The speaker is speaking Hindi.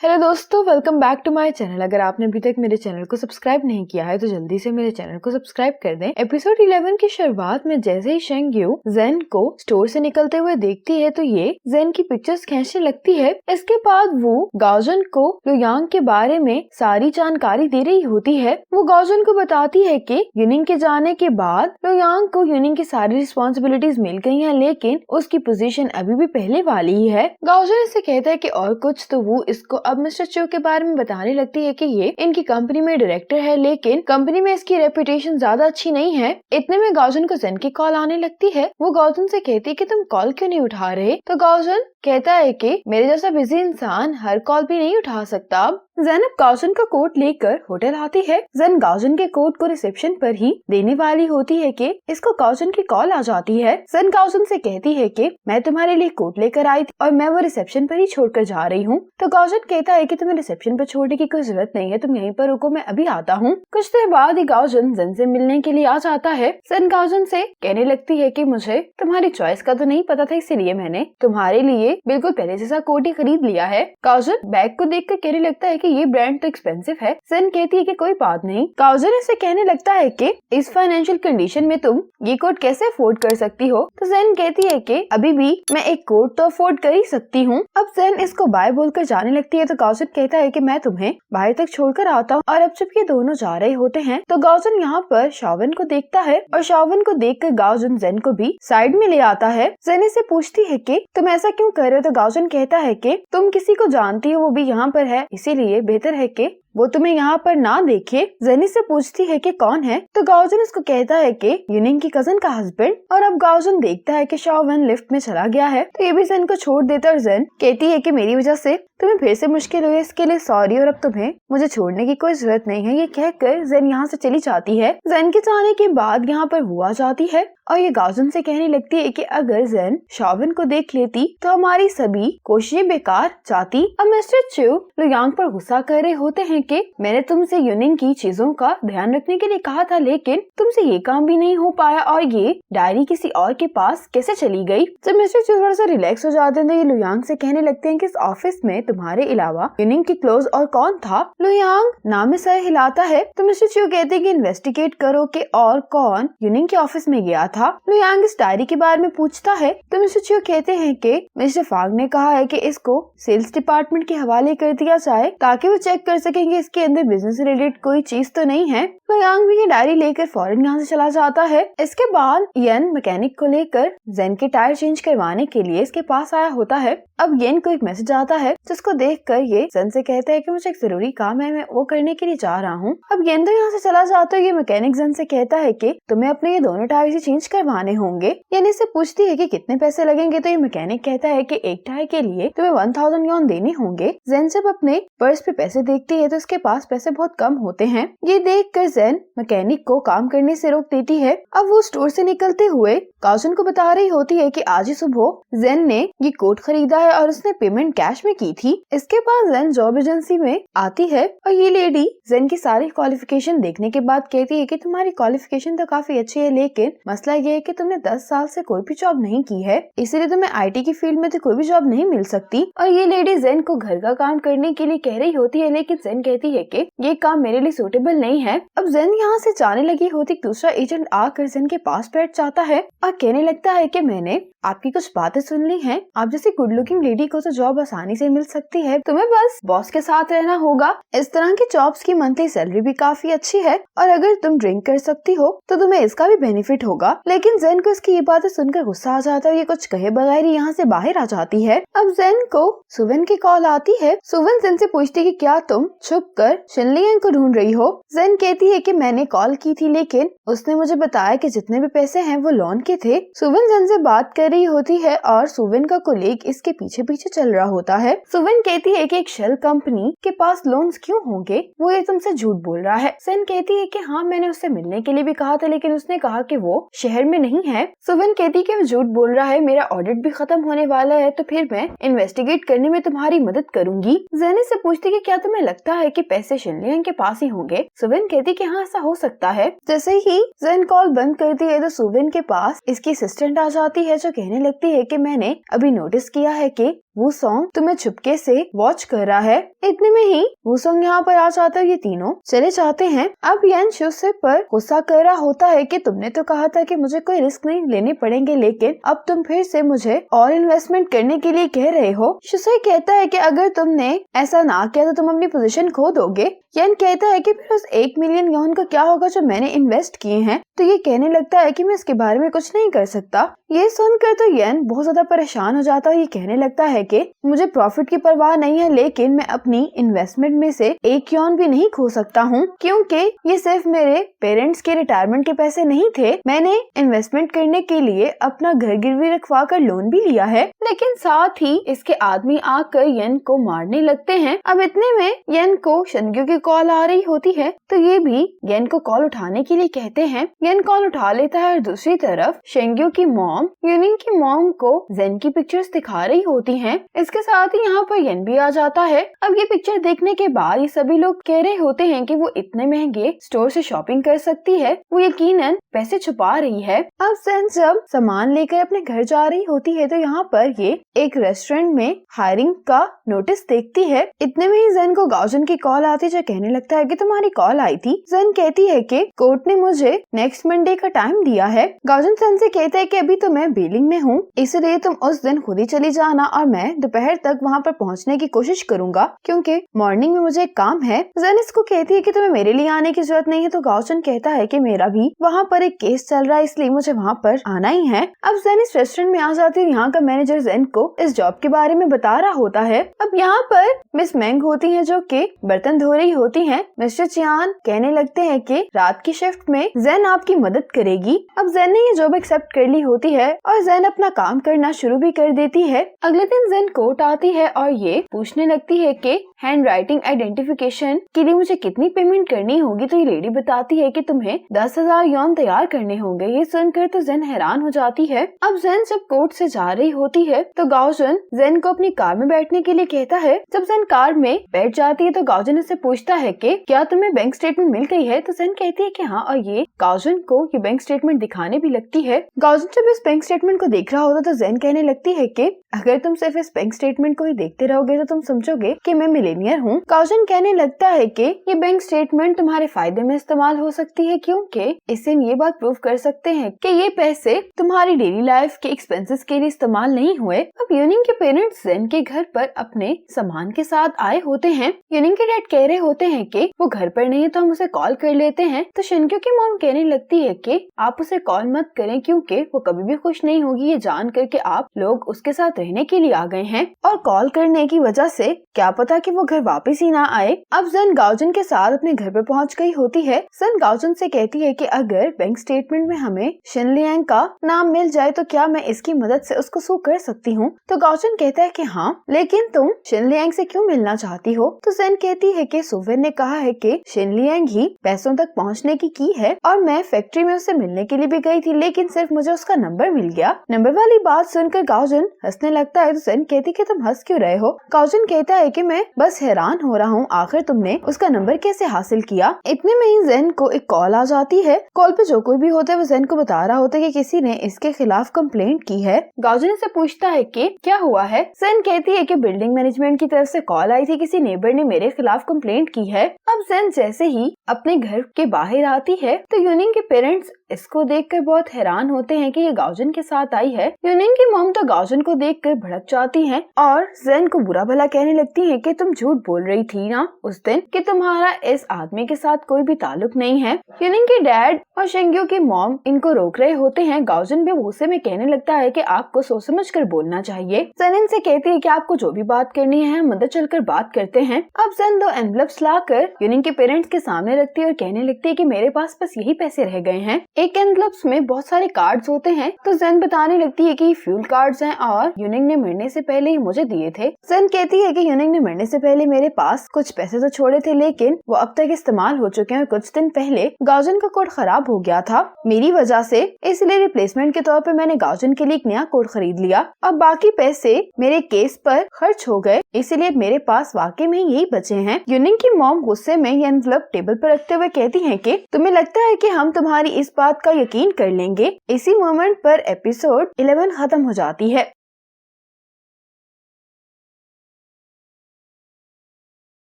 हेलो दोस्तों, welcome back to my channel. अगर आपने अभी तक मेरे चैनल को सब्सक्राइब नहीं किया है तो जल्दी से मेरे चैनल को सब्सक्राइब कर दें। एपिसोड 11 की शुरुआत में जैसे ही शेंग्यू जेन को स्टोर से निकलते हुए देखती है तो ये जेन की पिक्चर्स खींचने लगती है। इसके बाद वो गाओजन को लुयांग के बारे में सारी जानकारी दे रही होती है। वो गाओजन को बताती है कि यूनिंग के जाने के बाद लुयांग को यूनिंग की सारी रिस्पॉन्सिबिलिटीज मिल गई है, लेकिन उसकी पोजीशन अभी भी पहले वाली ही है। गाओजन इससे कहता है कि और कुछ, तो वो इसको अब मिस्टर चो के बारे में बताने लगती है कि ये इनकी कंपनी में डायरेक्टर है, लेकिन कंपनी में इसकी रेपुटेशन ज्यादा अच्छी नहीं है। इतने में गाओजन को जेन की कॉल आने लगती है। वो गाओजन से कहती है कि तुम कॉल क्यों नहीं उठा रहे, तो गाओजन कहता है कि मेरे जैसा बिजी इंसान हर कॉल भी नहीं उठा सकता। जेन अब गाओजन का कोट लेकर होटल आती है। जेन गाओजन के कोट को रिसेप्शन पर ही देने वाली होती है कि इसको गाओजन की कॉल आ जाती है। जेन गाओजन से कहती है कि मैं तुम्हारे लिए कोट लेकर आई थी और मैं वो रिसेप्शन पर ही छोड़कर जा रही हूँ। तो गाओजन कहता है कि तुम्हें रिसेप्शन पर छोड़ने की कोई जरूरत नहीं है, तुम यहीं पर रुको, मैं अभी आता हूँ। कुछ देर बाद ही गाओजन जेन से मिलने के लिए आ जाता है। जेन गाओजन से कहने लगती है कि मुझे तुम्हारी चॉइस का तो नहीं पता था, इसीलिए मैंने तुम्हारे लिए बिल्कुल पहले जैसा कोट ही खरीद लिया है। गाओजन बैग को देखकर कहने लगता है कि ये ब्रांड तो एक्सपेंसिव है। जेन कहती है कि कोई बात नहीं। गाओजन इसे कहने लगता है कि इस फाइनेंशियल कंडीशन में तुम ये कोट कैसे अफोर्ड कर सकती हो, तो जेन कहती है कि अभी भी मैं एक कोट तो अफोर्ड कर ही सकती हूँ। अब जेन इसको बाय बोलकर जाने लगती है तो गाओजन कहता है कि मैं तुम्हें बाहर तक छोड़कर आता हूँ। और अब जब ये दोनों जा रहे होते हैं तो गाओजन यहाँ पर शाओवन को देखता है और शाओवन को देखकर गाओजन जेन को भी साइड में ले आता है। जेन इसे पूछती है कि तुम ऐसा क्यों कर रहे हो, तो गाओजन कहता है कि तुम किसी को जानती हो, वो भी यहाँ पर है, इसीलिए बेहतर है कि वो तुम्हें यहाँ पर ना देखे। जेनी से पूछती है कि कौन है, तो गाओजन इसको कहता है कि यूनिंग की कजन का हस्बैंड। और अब गाओजन देखता है कि शाओवन लिफ्ट में चला गया है, तो ये भी जेन को छोड़ देता है। और जेन कहती है कि मेरी वजह से तुम्हें फिर से मुश्किल हुई, इसके लिए सॉरी, और अब तुम्हें मुझे छोड़ने की कोई जरूरत नहीं है। ये कहकर जेन यहाँ से चली जाती है। जेन के जाने के बाद यहाँ पर वो आ जाती है और ये गाओजन से कहने लगती है कि अगर जेन शाओवन को देख लेती तो हमारी सभी कोशिशें बेकार जाती। अब मिस्टर चू लुयांग पर गुस्सा कर रहे होते हैं कि मैंने तुमसे यूनिंग की चीजों का ध्यान रखने के लिए कहा था, लेकिन तुमसे ये काम भी नहीं हो पाया और ये डायरी किसी और के पास कैसे चली गई। जब मिस्टर चू थोड़ा सा रिलैक्स हो जाते हैं तो ये लुयांग से कहने लगते हैं कि इस ऑफिस में तुम्हारे अलावा यूनिंग की क्लोज और कौन था। लुयांग नाम में सर हिलाता है तो मिस्टर चू कहते हैं कि इन्वेस्टिगेट करो कि और कौन यूनिंग के ऑफिस में गया था। लुयांग इस डायरी के बारे में पूछता है तो मिस्टर चू कहते हैं कि मिस्टर फाग ने कहा है कि इसको सेल्स डिपार्टमेंट के हवाले कर दिया जाए ताकि वो चेक कर सकेंगे इसके अंदर बिजनेस रिलेटेड कोई चीज तो नहीं है। लुयांग भी ये डायरी लेकर फौरन यहाँ से चला जाता है। इसके बाद येन मैकेनिक को लेकर जेन के टायर चेंज करवाने के लिए इसके पास आया होता है। अब येन को एक मैसेज आता है जिसको देखकर ये जेन से कहता है कि मुझे एक जरूरी काम है, मैं वो करने के लिए जा रहा हूँ। अब येन तो यहाँ से चला जाता है। ये मैकेनिक जेन से कहता है कि तुम्हें अपने ये दोनों टायर ही चेंज करवाने होंगे। येन इससे पूछती है कि कितने पैसे लगेंगे, तो ये मैकेनिक कहता है कि एक टायर के लिए तुम्हें 1000 यॉन देने होंगे। जेन जब अपने पर्स पे पैसे देखती है तो उसके पास पैसे बहुत कम होते हैं। ये देखकर जेन मैकेनिक को काम करने से रोक देती है। अब वो स्टोर से निकलते हुए गाओजन को बता रही होती है कि आज ही सुबह जेन ने ये कोट खरीदा है और उसने पेमेंट कैश में की थी। इसके बाद जेन जॉब एजेंसी में आती है और ये लेडी जेन की सारी क्वालिफिकेशन देखने के बाद कहती है कि तुम्हारी क्वालिफिकेशन तो काफी अच्छी है, लेकिन मसला ये है कि तुमने 10 साल से कोई भी जॉब नहीं की है, इसीलिए तुम्हें आईटी की फील्ड में तो कोई भी जॉब नहीं मिल सकती। और ये लेडी जेन को घर का काम करने के लिए कह रही होती है, लेकिन जेन कहती है कि ये काम मेरे लिए सूटेबल नहीं है। अब जेन यहाँ से जाने लगी होती, दूसरा एजेंट आकर जेन के पास बैठ जाता है और कहने लगता है कि मैंने आपकी कुछ बातें सुन ली हैं। आप जैसी गुड लुकिंग लेडी को तो जॉब आसानी से मिल सकती है, तुम्हें बस बॉस के साथ रहना होगा। इस तरह की जॉब्स की मंथली सैलरी भी काफी अच्छी है और अगर तुम ड्रिंक कर सकती हो तो तुम्हें इसका भी बेनिफिट होगा। लेकिन जेन को इसकी ये बातें सुनकर गुस्सा आ जाता है। ये कुछ कहे बगैर ही यहाँ से बाहर आ जाती है। अब जेन को सुवन की कॉल आती है। सुवन जेन से पूछती है कि क्या तुम छुप कर शिनलियांग को ढूंढ रही हो। जेन कहती है कि मैंने कॉल की थी, लेकिन उसने मुझे बताया कि जितने भी पैसे हैं वो लोन के थे। सुवन जेन से बात कर रही होती है और सुवन का कोलीग इसके पीछे पीछे चल रहा होता है। सुवन कहती है कि एक शेल कंपनी के पास लोन्स क्यों होंगे, वो ये तुमसे झूठ बोल रहा है। जेन कहती है कि हाँ, मैंने उससे मिलने के लिए भी कहा था, लेकिन उसने कहा कि वो शहर में नहीं है। सुवन कहती है कि वो झूठ बोल रहा है, मेरा ऑडिट भी खत्म होने वाला है, तो फिर मैं इन्वेस्टिगेट करने में तुम्हारी मदद करूंगी। जेन से पूछती कि क्या तुम्हें लगता है कि पैसे शिनलियांग के पास ही होंगे। सुवन कहती कि हाँ, ऐसा हो सकता है। जैसे ही जेन कॉल बंद करती है तो सुवन के पास इसकी असिस्टेंट आ जाती है जो कहने लगती है कि मैंने अभी नोटिस किया है कि वूसोंग तुम्हें चुपके से वॉच कर रहा है। इतने में ही वूसोंग यहाँ पर आ जाता है, ये तीनों चले जाते हैं। अब यान शुसे पर गुस्सा कर रहा होता है कि तुमने तो कहा था कि मुझे कोई रिस्क नहीं लेने पड़ेंगे, लेकिन अब तुम फिर से मुझे और इन्वेस्टमेंट करने के लिए कह रहे हो। शुसे कहता है कि अगर तुमने ऐसा ना किया तो तुम अपनी पोजीशन खो दोगे। यान कहता है कि फिर उस 1 मिलियन यॉन का क्या होगा जो मैंने इन्वेस्ट किए हैं। तो ये कहने लगता है कि मैं इसके बारे में कुछ नहीं कर सकता। ये सुनकर तो यान बहुत ज्यादा परेशान हो जाता है। ये कहने लगता है कि मुझे प्रॉफिट की परवाह नहीं है, लेकिन मैं अपनी इन्वेस्टमेंट में से 1 यॉन भी नहीं खो सकता हूँ, क्योंकि ये सिर्फ मेरे पेरेंट्स के रिटायरमेंट के पैसे नहीं थे। मैंने इन्वेस्टमेंट करने के लिए अपना घर गिरवी रखवा कर लोन भी लिया है। लेकिन साथ ही इसके आदमी आकर यन को मारने लगते हैं। अब इतने में यन को शेंग्यू की कॉल आ रही होती है, तो ये भी यन को कॉल उठाने के लिए कहते हैं। यन कॉल उठा लेता है और दूसरी तरफ शेंग्यू की मॉम यूनिंग की मॉम को जेन की पिक्चर्स दिखा रही होती हैं। इसके साथ ही यहाँ पर यन भी आ जाता है। अब ये पिक्चर देखने के बाद ये सभी लोग कह रहे होते हैं कि वो इतने महंगे स्टोर से शॉपिंग कर सकती है, वो यकीनन पैसे छुपा रही है। अब जेन जब सामान लेकर अपने घर जा रही होती है तो यहाँ पर ये एक रेस्टोरेंट में हायरिंग का नोटिस देखती है। इतने में ही जेन को गाओजन की कॉल आती है, जो कहने लगता है कि तुम्हारी कॉल आई थी। जेन कहती है कि कोर्ट ने मुझे नेक्स्ट मंडे का टाइम दिया है। गाओजन जेन से कहता है कि अभी तो मैं बेलिंग में हूँ, इसलिए तुम उस दिन खुद ही चली जाना और मैं दोपहर तक वहाँ पर पहुँचने की कोशिश करूंगा, क्योंकि मॉर्निंग में मुझे एक काम है। जेन इसको कहती है कि तुम्हें मेरे लिए आने की जरूरत नहीं है। तो गाओजन कहता है कि मेरा भी वहाँ पर एक केस चल रहा है, इसलिए मुझे वहाँ पर आना ही है। अब जेन इस रेस्टोरेंट में आ जाती है। यहाँ का मैनेजर जेन को इस जॉब के बारे में बता रहा होता है। अब यहाँ पर मिस मैंग होती है, जो कि बर्तन धो रही होती हैं। मिस्टर चियान कहने लगते हैं कि रात की शिफ्ट में जेन आपकी मदद करेगी। अब जेन ने ये जॉब एक्सेप्ट कर ली होती है और जेन अपना काम करना शुरू भी कर देती है। अगले दिन जेन कोर्ट आती है और ये पूछने लगती है कि हैंड राइटिंग आइडेंटिफिकेशन के लिए मुझे कितनी पेमेंट करनी होगी। तो ये लेडी बताती है कि तुम्हें 10,000 यॉन तैयार करने होंगे। ये सुनकर तो जेन हैरान हो जाती है। अब जेन जब कोर्ट से जा रही होती है तो गाओजन जेन को अपनी कार में बैठने के लिए कहता है। जब जेन कार में बैठ जाती है तो गाओजन इससे पूछता है कि क्या तुम्हें बैंक स्टेटमेंट मिल गई है। तो जेन कहती है कि हाँ, और ये गाओजन को ये बैंक स्टेटमेंट दिखाने भी लगती है। गाओजन जब इस बैंक स्टेटमेंट को देख रहा होता तो जेन कहने लगती है कि अगर तुम सिर्फ इस बैंक स्टेटमेंट को ही देखते रहोगे तो तुम समझोगे कि मैं मिलेनियर हूँ। गाओजन कहने लगता है कि ये बैंक स्टेटमेंट तुम्हारे फायदे में इस्तेमाल हो सकती है, क्योंकि इससे हम ये बात प्रूव कर सकते हैं कि ये पैसे तुम्हारी डेली लाइफ के एक्सपेंसेस के लिए इस्तेमाल नहीं हुए। अब यूनिंग के पेरेंट्स जेन के घर पर अपने सामान के साथ आए होते हैं। यूनिंग के डैड कह रहे होते हैं कि वो घर पर नहीं है तो हम उसे कॉल कर लेते हैं। तो शेंग्यू की मॉम कहने लगती है कि आप उसे कॉल मत करें, क्योंकि वो कभी भी खुश नहीं होगी ये जान कर के आप लोग उसके साथ रहने के लिए आ गए हैं, और कॉल करने की वजह से क्या पता कि वो घर वापस ही ना आए। अब जेन गाओजन के साथ अपने घर पर पहुंच गई होती है। जेन गाओजन से कहती है कि अगर बैंक स्टेटमेंट में हमें शिन लियांग का नाम मिल जाए तो क्या मैं इसकी मदद से उसको सू कर सकती हूँ। तो गाओजन कहता है कि हाँ, लेकिन तुम शिन लियांग से क्यों मिलना चाहती हो। तो जेन कहती है कि सुवेन ने कहा है कि शिन लियांग ही पैसों तक पहुँचने की है, और मैं फैक्ट्री में उससे मिलने के लिए भी गई थी, लेकिन सिर्फ मुझे उसका नंबर मिल गया। नंबर वाली बात सुनकर गाओजन हंसने लगता है। तो जेन कहती कि तुम हंस क्यों रहे हो। गाओजन कहता है कि मैं बस हैरान हो रहा हूँ, आखिर तुमने उसका नंबर कैसे हासिल किया। इतने में ही जेन को एक कॉल आ जाती है। कॉल पे जो कोई भी होता है वो जेन को बता रहा होता है कि किसी ने इसके खिलाफ कंप्लेंट की है। गाओजन से पूछता है कि क्या हुआ है। जेन कहती है कि बिल्डिंग मैनेजमेंट की तरफ से कॉल आई थी, किसी नेबर ने मेरे खिलाफ कंप्लेंट की है। अब जेन जैसे ही अपने घर के बाहर आती है तो यूनिंग के पेरेंट्स इसको देखकर बहुत हैरान होते हैं कि ये गाओजन के साथ आई है। यूनिंग की मॉम तो गाओजन को देखकर भड़क जाती हैं और जेन को बुरा भला कहने लगती हैं कि तुम झूठ बोल रही थी ना उस दिन कि तुम्हारा इस आदमी के साथ कोई भी ताल्लुक नहीं है। यूनिंग के डैड और शेंग्यू की मॉम इनको रोक रहे होते हैं। गाओजन भी गुस्से में कहने लगता है कि आपको सोच समझ कर बोलना चाहिए। जेन इनसे कहती है कि आपको जो भी बात करनी है हम अंदर चलकर बात करते हैं। अब जेन 2 एनवलप्स लाकर यूनिंग के पेरेंट्स के सामने रखती है और कहने लगती है कि मेरे पास बस यही पैसे रह गए हैं। एक एनवलप्स में बहुत सारे कार्ड्स होते हैं। तो जेन बताने लगती है कि फ्यूल कार्ड्स हैं और यूनिंग ने मरने से पहले ही मुझे दिए थे। जेन कहती है कि यूनिंग ने मरने से पहले मेरे पास कुछ पैसे तो छोड़े थे, लेकिन वो अब तक इस्तेमाल हो चुके हैं। कुछ दिन पहले गाओजन का कोट खराब हो गया था मेरी वजह से, इसलिए रिप्लेसमेंट के तौर पे मैंने गाओजन के लिए एक नया कोट खरीद लिया। अब बाकी पैसे मेरे केस पर खर्च हो गए, इसलिए मेरे पास वाकई में यही बचे हैं। यूनिंग की मॉम गुस्से में ये एनवलप टेबल पर रखते हुए कहती है कि तुम्हें लगता है कि हम तुम्हारी इस बात का यकीन कर लेंगे। इसी मोमेंट पर एपिसोड 11 खत्म हो जाती है।